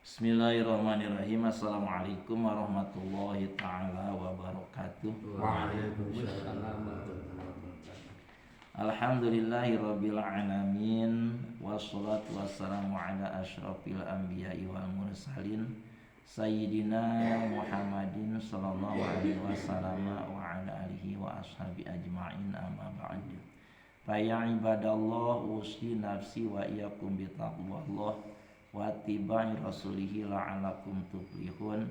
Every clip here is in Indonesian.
Bismillahirrahmanirrahim. Assalamualaikum warahmatullahi ta'ala wabarakatuh. Waalaikumsalam warahmatullahi wabarakatuh. Alhamdulillahi rabbil alamin. Wassalatu wassalamu ala asyrafil anbiya'i wal mursalin Sayyidina Muhammadin sallallahu alaihi wasallam wa ala alihi wa ashabi ajma'in, amma ba'du. Fa ya ibadallah, usi nafsi wa iyyakum bi taqwallah wa tibai rasulihi la'alakum tuflihun.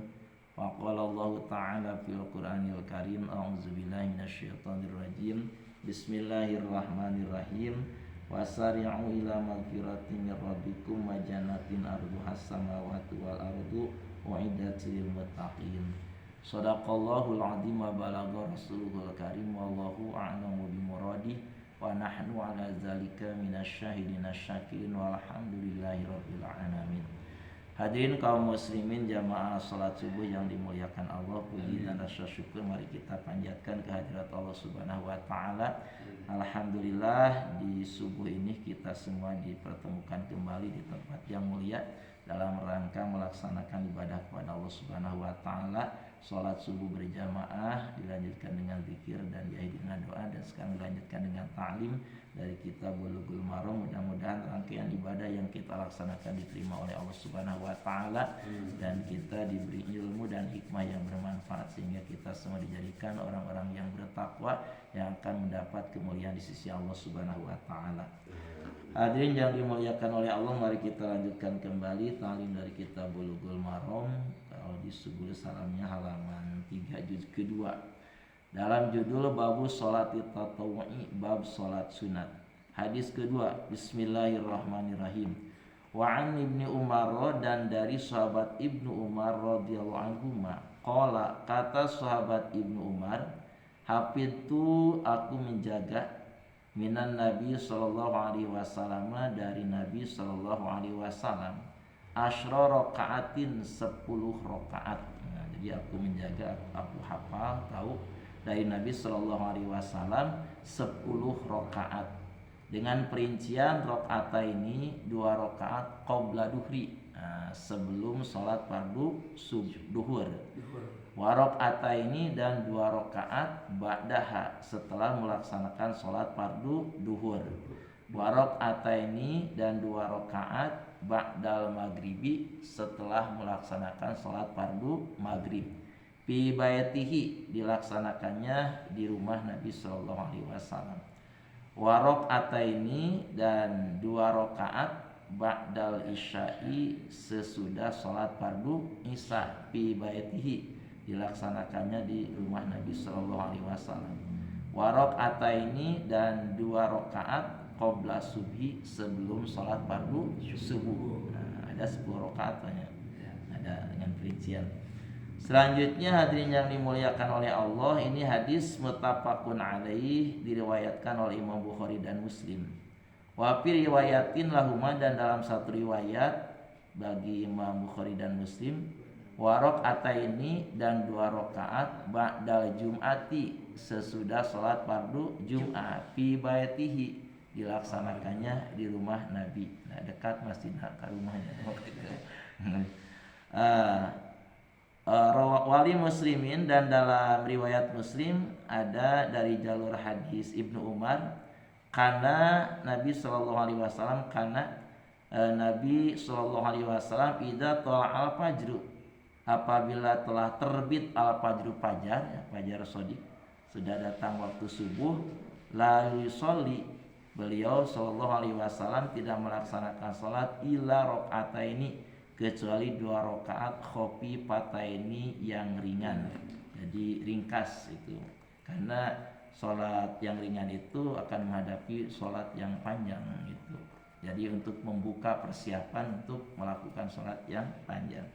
Wa qala Allah ta'ala fil Qur'anil Karim, a'udzubillahi minasyaitonir rajim. Bismillahirrahmanirrahim. Wasari'u ila magfiratin min rabbikum wa jannatin arduhas samawati wal ardu uiddat lil muttaqin. Shadaqallahul azim wa balagha rasuluhul karim, wallahu a'lamu bimuradi. Wa nahnu ala zalika minasyahidin asyakirin walhamdulillahi rabbil alamin. Hadirin kaum muslimin jamaah salat subuh yang dimuliakan Allah, puji dan rasa syukur mari kita panjatkan kehadirat Allah Subhanahu wa taala. Alhamdulillah, di subuh ini kita semua dipertemukan kembali di tempat yang mulia dalam rangka melaksanakan ibadah kepada Allah Subhanahu wa taala. Salat subuh berjamaah dilanjutkan dengan zikir dan diakhiri dengan doa, dan sekarang dilanjutkan dengan ta'lim dari kitab Bulughul Maram. Mudah-mudahan rangkaian ibadah yang kita laksanakan diterima oleh Allah Subhanahu wa taala dan kita diberi ilmu dan hikmah yang bermanfaat sehingga kita semua dijadikan orang-orang yang bertakwa yang akan mendapat kemuliaan di sisi Allah Subhanahu wa taala. Hadirin yang dimuliakan oleh Allah, mari kita lanjutkan kembali ta'lim dari kitab Bulughul Maram. Kalau di Subul Salamnya halaman 3 juz kedua. Dalam judul Babu Sholati Tatawu'i, bab salat sunat. Hadis kedua, Bismillahirrahmanirrahim. Wa an Ibnu Umar, dan dari sahabat Ibnu Umar radhiyallahu anhuma, qala, kata sahabat Ibnu Umar, hafidtu, aku menjaga, minan Nabi sallallahu alaihi wasallam, dari Nabi sallallahu alaihi wasallam, asyra rakaatin, 10 rakaat. Nah, jadi aku menjaga, aku hafal, tahu dari Nabi sallallahu alaihi wasallam 10 rakaat. Dengan perincian rakaat ini 2 rakaat qabla duhri, sebelum salat fardu duhur. Wa rakaat dan 2 rakaat ba'daha, setelah melaksanakan salat fardu duhur. Wa rakaat dan 2 rakaat ba'dal maghribi, setelah melaksanakan salat fardu maghrib. Fi baitihi, dilaksanakannya di rumah Nabi sallallahu alaihi wasallam. Wa rakaataini, dan 2 rakaat ba'dal isya'i, sesudah salat fardu isya. Fi baitihi, dilaksanakannya di rumah Nabi sallallahu alaihi wasallam. Wa rakaataini, dan 2 rakaat qabla subhi, sebelum salat fardu subuh. Nah, ada 10 rakaat banyak. Ada dengan perincian. Selanjutnya hadirin yang dimuliakan oleh Allah, ini hadis muttafaqun alaih, diriwayatkan oleh Imam Bukhari dan Muslim. Wa fi riwayatin lahuma, dan dalam satu riwayat bagi Imam Bukhari dan Muslim, wa rakaataini, dan 2 rakaat ba'dal jum'ati, sesudah salat fardu Jumat. Fi baitihi, dilaksanakannya di rumah Nabi. Nah, dekat Masjid ke rumahnya. Wali muslimin, dan dalam riwayat Muslim ada dari jalur hadis Ibnu Umar, karena Nabi sallallahu alaihi wasallam, karena Nabi sallallahu alaihi wasallam idza tala'al fajru, apabila telah terbit al fajru, fajar, ya, fajar shadiq, sudah datang waktu subuh, la yusolli, beliau sallallahu alaihi wasallam tidak melaksanakan salat illa rakaataini, kecuali 2 rakaat khafifataini, yang ringan. Jadi ringkas itu, karena salat yang ringan itu akan menghadapi salat yang panjang gitu. Jadi untuk membuka persiapan untuk melakukan salat yang panjang.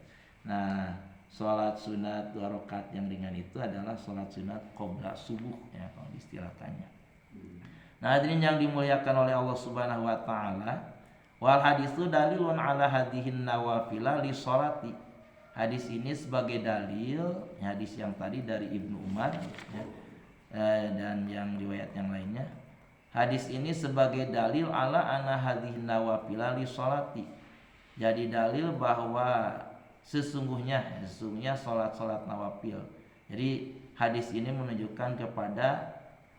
Nah, salat sunat 2 rakaat yang ringan itu adalah salat sunat qabla subuh, ya, kalau diistilahkannya. Nah, hadirin yang dimuliakan oleh Allah Subhanahu wa taala, wal hadisu dalilun ala hadihin nawafila li sholati. Hadis ini sebagai dalil, hadis yang tadi dari Ibnu Umar, ya, dan yang riwayat yang lainnya. Hadis ini sebagai dalil ala anna hadihin nawafila li sholati, jadi dalil bahwa sesungguhnya sholat nawafil. Jadi hadis ini menunjukkan kepada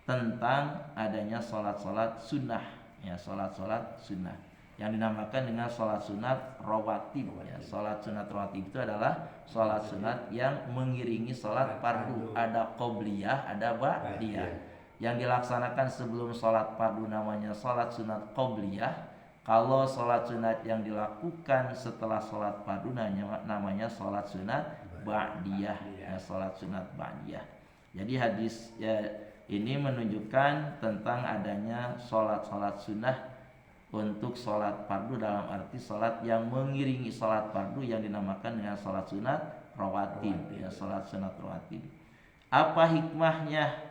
tentang adanya sholat sunnah, ya sholat sunnah yang dinamakan dengan sholat sunat rawatib. Ya, sholat sunat rawatib itu adalah sholat sunat yang mengiringi sholat fardu. Ada qobliyah, ada ba'diyah. Yang dilaksanakan sebelum sholat fardu namanya sholat sunat qobliyah. Kalau sholat sunat yang dilakukan setelah sholat fardu namanya sholat sunat ba'diyah. Ya, sholat sunat ba'diyah. Jadi hadis ya, ini menunjukkan tentang adanya sholat sunnah untuk sholat fardu, dalam arti sholat yang mengiringi sholat fardu yang dinamakan dengan sholat sunat rawatib. Ya, sholat sunat rawatib. Apa hikmahnya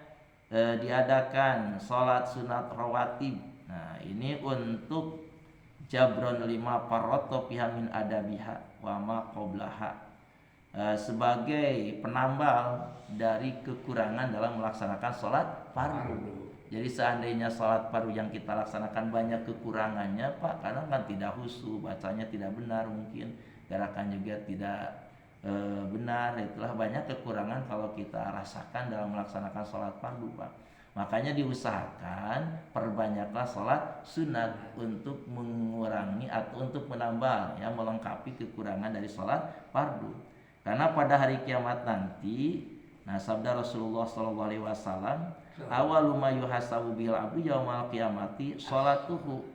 diadakan sholat sunat rawatib? Nah, ini untuk jabron lima paroto pihamin adabiha wa ma qoblaha, sebagai penambal dari kekurangan dalam melaksanakan sholat fardu. Jadi seandainya sholat fardu yang kita laksanakan banyak kekurangannya, Pak, kadang kan tidak khusyuk, bacanya tidak benar, mungkin gerakan juga tidak benar. Itulah banyak kekurangan kalau kita rasakan dalam melaksanakan sholat fardu, Pak. Makanya diusahakan perbanyaklah sholat sunat untuk mengurangi atau untuk menambal, ya, melengkapi kekurangan dari sholat fardu. Karena pada hari kiamat nanti, nah sabda Rasulullah SAW, awalu ma yuhasabu bil abdu yaumal qiyamati sholatuhu.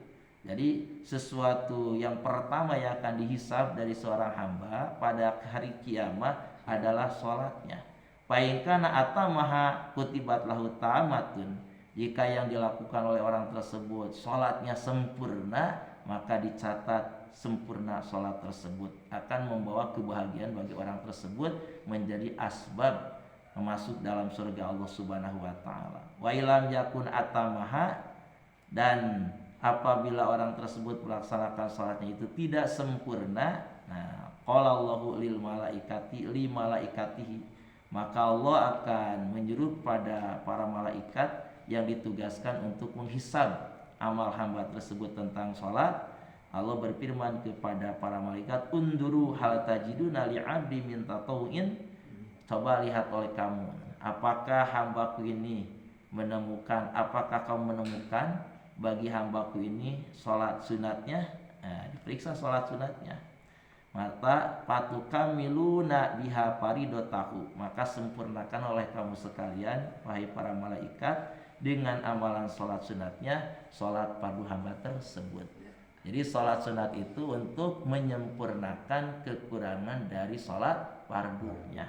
Jadi sesuatu yang pertama yang akan dihisab dari seorang hamba pada hari kiamat adalah sholatnya. Fa in kana atamaha kutibat lahu tamatun. Jika yang dilakukan oleh orang tersebut sholatnya sempurna, maka dicatat sempurna sholat tersebut, akan membawa kebahagiaan bagi orang tersebut, menjadi asbab masuk dalam surga Allah Subhanahu wa taala. Wa ilam yakun atamaha, dan apabila orang tersebut melaksanakan sholatnya itu tidak sempurna, nah qala Allahu lil malaikati li malaikatihi, maka Allah akan menyuruh pada para malaikat yang ditugaskan untuk menghisab amal hamba tersebut tentang sholat. Allah berfirman kepada para malaikat, unduru hal tajiduna li'abdi min tatawin, coba lihat oleh kamu, apakah hambaku ini apakah kamu menemukan bagi hambaku ini sholat sunatnya. Nah, diperiksa sholat sunatnya. Mata patukamiluna biha faridotahu, maka sempurnakan oleh kamu sekalian, wahai para malaikat, dengan amalan sholat sunatnya, sholat fardu hamba tersebut. Jadi sholat sunat itu untuk menyempurnakan kekurangan dari sholat fardunya.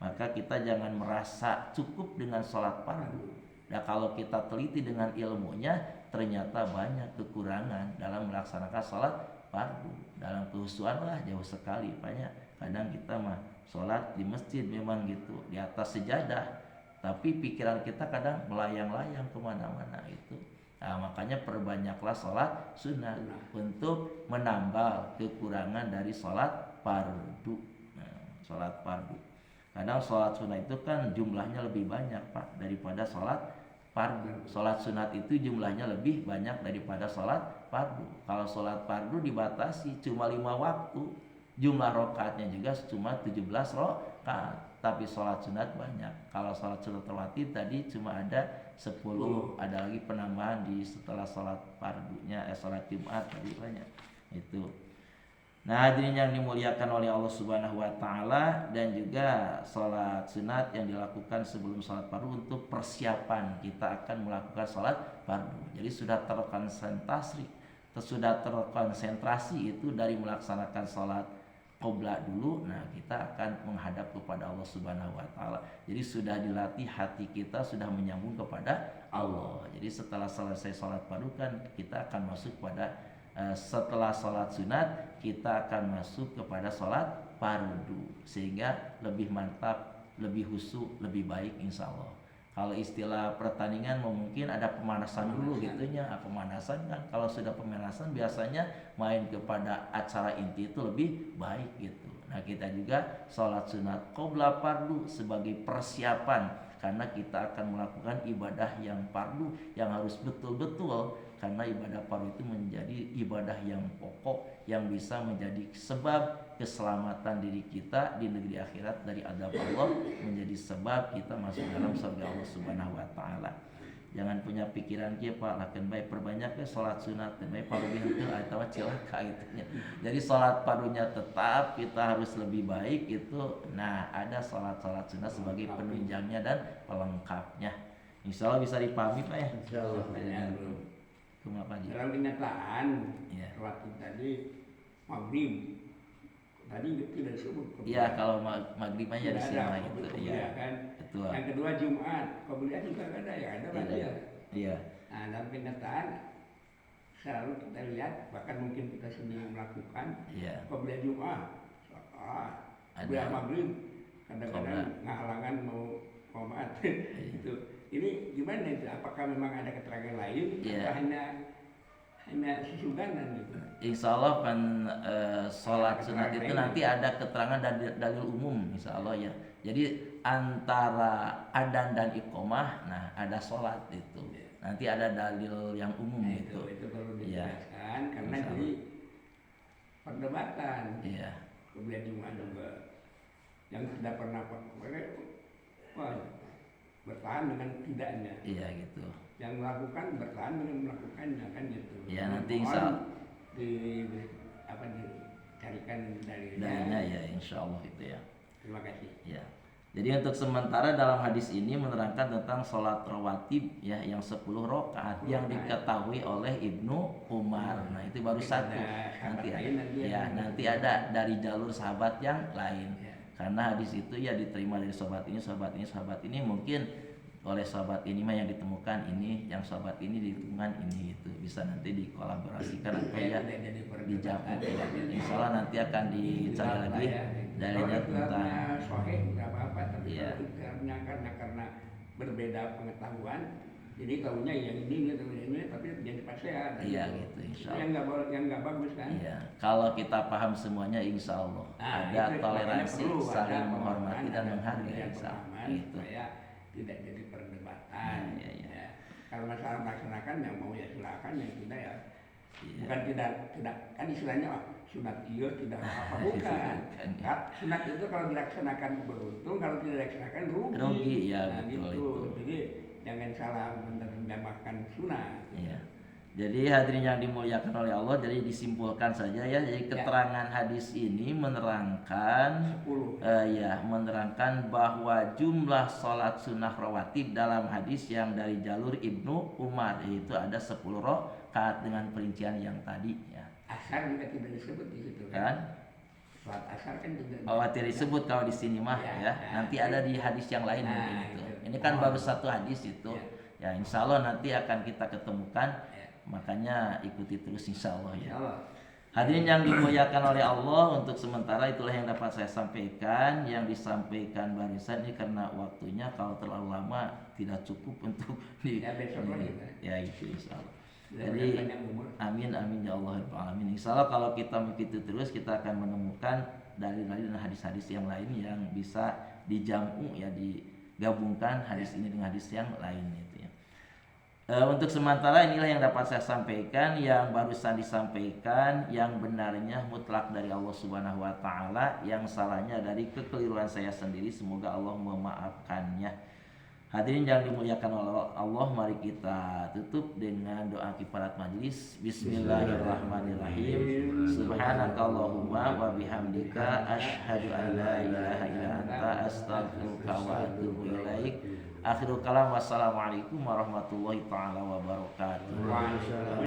Maka kita jangan merasa cukup dengan sholat fardu. Nah, kalau kita teliti dengan ilmunya, ternyata banyak kekurangan dalam melaksanakan sholat fardu. Dalam kehusuan lah jauh sekali banyak. Kadang kita mah sholat di masjid memang gitu, di atas sejadah, tapi pikiran kita kadang melayang-layang kemana-mana itu. Nah, makanya perbanyaklah sholat sunat untuk menambal kekurangan dari sholat fardu. Nah, sholat fardu. Kadang sholat sunat itu kan jumlahnya lebih banyak, Pak, daripada sholat fardu. Sholat sunat itu jumlahnya lebih banyak daripada sholat fardu. Kalau sholat fardu dibatasi cuma 5 waktu, jumlah rakaatnya juga cuma 17 rakaat. Tapi sholat sunat banyak. Kalau sholat sunat rawatib tadi cuma ada 10, ada lagi penambahan di setelah sholat fardunya, sholat Jumat tadi banyak. Itu. Nah, hadirin yang dimuliakan oleh Allah Subhanahu wa taala, dan juga sholat sunat yang dilakukan sebelum sholat fardu untuk persiapan kita akan melakukan sholat fardu. Jadi sudah terkonsentrasi itu dari melaksanakan sholat qobla dulu. Nah, kita akan menghadap kepada Allah Subhanahu wa taala. Jadi sudah dilatih hati kita, sudah menyambung kepada Allah. Jadi setelah selesai sholat fardu kan kita akan masuk pada setelah sholat sunat kita akan masuk kepada sholat fardu, sehingga lebih mantap, lebih khusyuk, lebih baik insya Allah. Kalau istilah pertandingan mungkin ada pemanasan dulu gitunya. Pemanasan kan kalau sudah pemanasan biasanya main kepada acara inti itu lebih baik gitu. Nah, kita juga sholat sunat qobla fardu sebagai persiapan, karena kita akan melakukan ibadah yang fardu yang harus betul-betul karena ibadah fardu itu menjadi ibadah yang pokok yang bisa menjadi sebab keselamatan diri kita di negeri akhirat dari azab Allah, menjadi sebab kita masuk dalam surga Allah Subhanahu wa taala. Jangan punya pikiran kieu Pak, lakeun bae perbanyak ke salat sunat, bae fardu henteu atawa cilaka gitu nya. Jadi salat fardunya tetap kita harus lebih baik itu. Nah, ada salat-salat sunat sebagai penunjangnya dan pelengkapnya. Insyaallah bisa dipahami Pak ya. Insyaallah. Kumaha Pak? Dalam kenyataan, Iya. waktu tadi maghrib, tadi tidak disebut. Iya, kalau maghrib aja di sini ada gitu. kopiah Iya. kan. Betul. Yang kedua Jumat, kopiah juga ada ya, ada kan Iya. ya. Iya. Nah, dalam kenyataan selalu kita lihat, bahkan mungkin kita sendiri melakukan Iya. kopiah Jumat, kopiah Ada. maghrib, kadang-kadang Qobliyah. ngahalangan mau komat. Itu. Ini gimana itu? Apakah memang ada keterangan lain? Iya. Atau hanya susuganan gitu? Insya Allah sholat sunat itu nanti ada keterangan dari dalil umum insya Allah ya. Jadi antara adzan dan iqomah, nah ada sholat itu. Nanti ada dalil yang umum Nah, gitu. itu perlu Iya. dijelaskan karena Insya jadi perdebatan. Iya. Kemudian Jumat juga yang tidak pernah bertahan dengan tidaknya. Iya gitu. Yang melakukan bertahan dengan melakukannya kan gitu. Ya, nanti Mohon insya dicarikan dalilnya. Dalilnya ya insya Allah itu ya. Terima kasih. Ya. Jadi untuk sementara dalam hadis ini menerangkan tentang sholat rawatib ya yang 10 rakaat yang diketahui oleh Ibnu Umar. Nah, itu baru satu. Nanti ada. Nanti ada dari jalur sahabat yang lain. Ya. Karena hadis itu ya diterima dari sahabat ini, sahabat ini, sahabat ini, mungkin oleh sahabat ini mah yang ditemukan ini, yang sahabat ini ditemukan ini, itu bisa nanti dikolaborasikan atau ya dijamu. Insya Allah nanti akan dicari lagi dalilnya tentang sohih nggak apa-apa, tapi Iya. karena berbeda pengetahuan, jadi tahunya yang ini tapi jadi pasean. iya gitu insya Yang Allah. nggak bagus kan? Iya, kalau kita paham semuanya insya Allah Nah, ada itu toleransi, makanya perlu saling ada menghormati pemahaman, dan ada menghargai pemberian insya Allah. pemahaman Gitu. supaya tidak jadi perdebatan. Iya, iya. Ya. Kalau masalah melaksanakan yang mau ya silakan, yang tidak ya Iya. bukan tidak kan istilahnya sunat iya tidak apa bukan. Bukan. Sunat itu kalau dilaksanakan beruntung, kalau tidak dilaksanakan rugi. Rugi, ya, Nah, betul gitu. itu. Jadi jangan salah menerjemahkan sunat. Iya. Jadi hadirin yang dimuliakan oleh Allah, jadi disimpulkan saja ya. Jadi keterangan hadis ini menerangkan 10. menerangkan bahwa jumlah sholat sunnah rawatib dalam hadis yang dari jalur Ibnu Umar yaitu ada 10 rakaat dengan perincian yang tadi ya. Asar juga tidak disebut di situ Kan? Sholat asar kan tidak. Khawatir disebut kalau di sini mah Ya, ya. ya. Nanti ada di hadis yang lain Nah, mungkin itu. itu. Ini kan baru satu hadis itu. Ya. Ya insya Allah nanti akan kita ketemukan. Ya. Makanya ikuti terus insya Allah ya. Ya Allah. Hadirin yang dimuliakan oleh Allah, untuk sementara itulah yang dapat saya sampaikan. Yang disampaikan barusan ini karena waktunya kalau terlalu lama tidak cukup untuk Ya, besok lagi, Pak. ya itu insya Allah. Sudah Jadi panjang umur. amin amin ya Allah ya Rabbal alamin. Insya Allah kalau kita begitu terus kita akan menemukan dalil-dalil dan hadis-hadis yang lain yang bisa dijamu ya, digabungkan hadis ini dengan hadis yang lain itu ya. Untuk sementara inilah yang dapat saya sampaikan, yang barusan disampaikan yang benarnya mutlak dari Allah Subhanahu wa taala, yang salahnya dari kekeliruan saya sendiri, semoga Allah memaafkannya. Hadirin yang dimuliakan oleh Allah, mari kita tutup dengan doa kifarat majlis. Bismillahirrahmanirrahim. Subhanakallahumma wa bihamdika asyhadu an la ilaha illa anta astaghfiruka wa atubu ilaik. Akhirul kalam, wassalamualaikum warahmatullahi taala wabarakatuh. Waalaikumsalam.